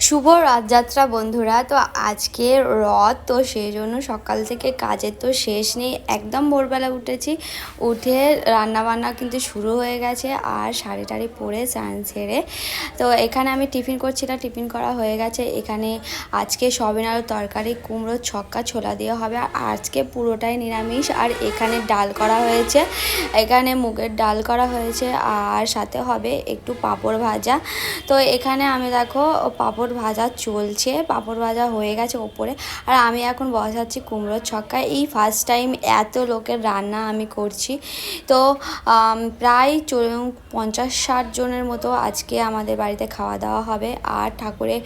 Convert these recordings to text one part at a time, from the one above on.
শুভ রথযাত্রা বন্ধুরা। তো আজকে রথ, তো সেই জন্য সকাল থেকে কাজের তো শেষ নেই। একদম ভোরবেলা উঠেছি, উঠে রান্নাবান্না কিন্তু শুরু হয়ে গেছে। আর শাড়ি টাড়ি পরে স্নান সেরে তো এখানে আমি টিফিন করছিলাম, টিফিন করা হয়ে গেছে। এখানে আজকে সয়াবিন আলুর তরকারি, কুমড়োর ছক্কা ছোলা দিয়ে হবে। আর আজকে পুরোটাই নিরামিষ। আর এখানে ডাল করা হয়েছে, এখানে মুগের ডাল করা হয়েছে, আর সাথে হবে একটু পাঁপড় ভাজা। তো এখানে আমি দেখো পাঁপড় ভাজা চলছে, পাঁপড় ভাজা হয়ে গেছে ওপরে। আর আমি এখন বসাচ্ছি কুমড়োর ছক্কা। এই ফার্স্ট টাইম এত লোকের রান্না আমি করছি। তো প্রায় 50-60 জনের মতো আজকে আমাদের বাড়িতে খাওয়া দাওয়া হবে। আর ঠাকুরের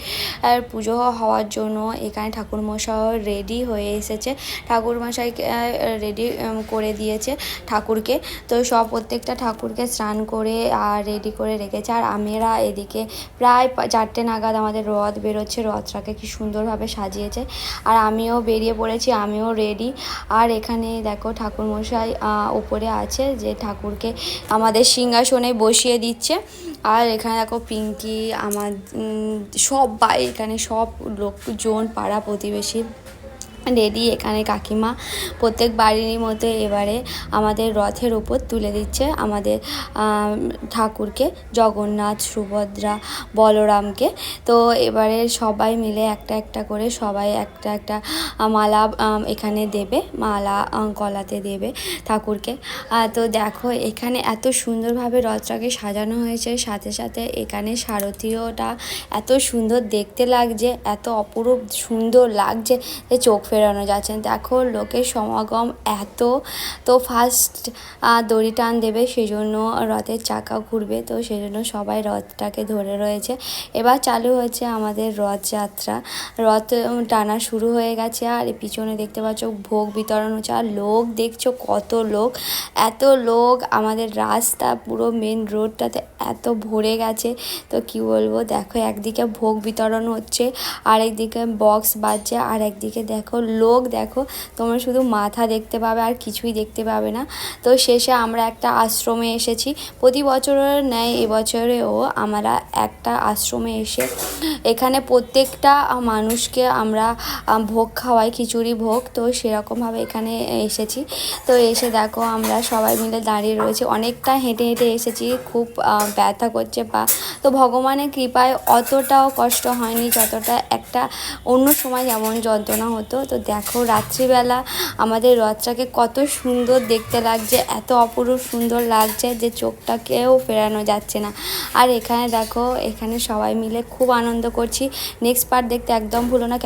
পুজো হওয়ার জন্য এখানে ঠাকুরমশাই রেডি হয়ে এসেছে, ঠাকুরমশাইকে রেডি করে দিয়েছে ঠাকুরকে। তো সব প্রত্যেকটা ঠাকুরকে স্নান করে আর রেডি করে রেখেছে। আর আমরা এদিকে প্রায় 4টে নাগাদ আমাদের রথ বেরোচ্ছে, রথটাকে কি সুন্দরভাবে সাজিয়েছে। আর আমিও বেরিয়ে পড়েছি, আমিও রেডি। আর এখানে দেখো ঠাকুরমশাই উপরে আছে, যে ঠাকুরকে আমাদের সিংহাসনে বসিয়ে দিচ্ছে। আর এখানে দেখো পিঙ্কি, আমার সবাই, এখানে সব লোকজন, পাড়া প্রতিবেশী রেডি। এখানে কাকিমা প্রত্যেক বাড়ির মতো এবারে আমাদের রথের ওপর তুলে দিচ্ছে আমাদের ঠাকুরকে, জগন্নাথ, সুভদ্রা, বলরামকে। তো এবারে সবাই মিলে একটা একটা করে সবাই একটা একটা মালা এখানে দেবে, মালা গলাতে দেবে ঠাকুরকে। তো দেখো এখানে এত সুন্দরভাবে রথটাকে সাজানো হয়েছে, সাথে সাথে এখানে সারথীয়টা এত সুন্দর দেখতে লাগছে, এত অপরূপ সুন্দর লাগছে যে চোখ ফেরানো যাচ্ছে। দেখো লোকের সমাগম এত। তো ফার্স্ট দড়ি টান দেবে, সেই জন্য রথের চাকা ঘুরবে, তো সেই জন্য সবাই রথটাকে ধরে রয়েছে। এবার চালু হয়েছে আমাদের রথযাত্রা, রথ টানা শুরু হয়ে গেছে। আর পিছনে দেখতে পাচ্ছ ভোগ বিতরণ হচ্ছে। আর লোক দেখছো কত লোক, এত লোক, আমাদের রাস্তা পুরো মেন রোডটাতে এত ভরে গেছে। তো কি বলবো, দেখো একদিকে ভোগ বিতরণ হচ্ছে, আর একদিকে বক্স বাজছে, আর একদিকে দেখো লোক, দেখো তোমরা শুধু মাথা দেখতে পাবে আর কিছুই দেখতে পাবে না। তো শেষে আমরা একটা আশ্রমে এসেছি, প্রতি বছরের ন্যায় এবছরেও আমরা একটা আশ্রমে এসে এখানে প্রত্যেকটা মানুষকে আমরা ভোগ খাওয়াই, খিচুড়ি ভোগ। তো সেরকমভাবে এখানে এসেছি। তো এসে দেখো আমরা সবাই মিলে দাঁড়িয়ে রয়েছি, অনেকটা হেঁটে হেঁটে এসেছি, খুব ব্যথা করছে পা। তো ভগবানের কৃপায় অতটাও কষ্ট হয়নি যতটা একটা অন্য সময় যেমন যন্ত্রণা হতো। তো দেখো রাত্রিবেলা আমাদের রথটাকে কত সুন্দর দেখতে লাগছে, এত অপরূপ সুন্দর লাগছে যে চোখটাকেও ফেরানো যাচ্ছে না। আর এখানে দেখো, এখানে সবাই মিলে খুব আনন্দ করছি। নেক্সট পার্ট দেখতে একদম ভুলো না।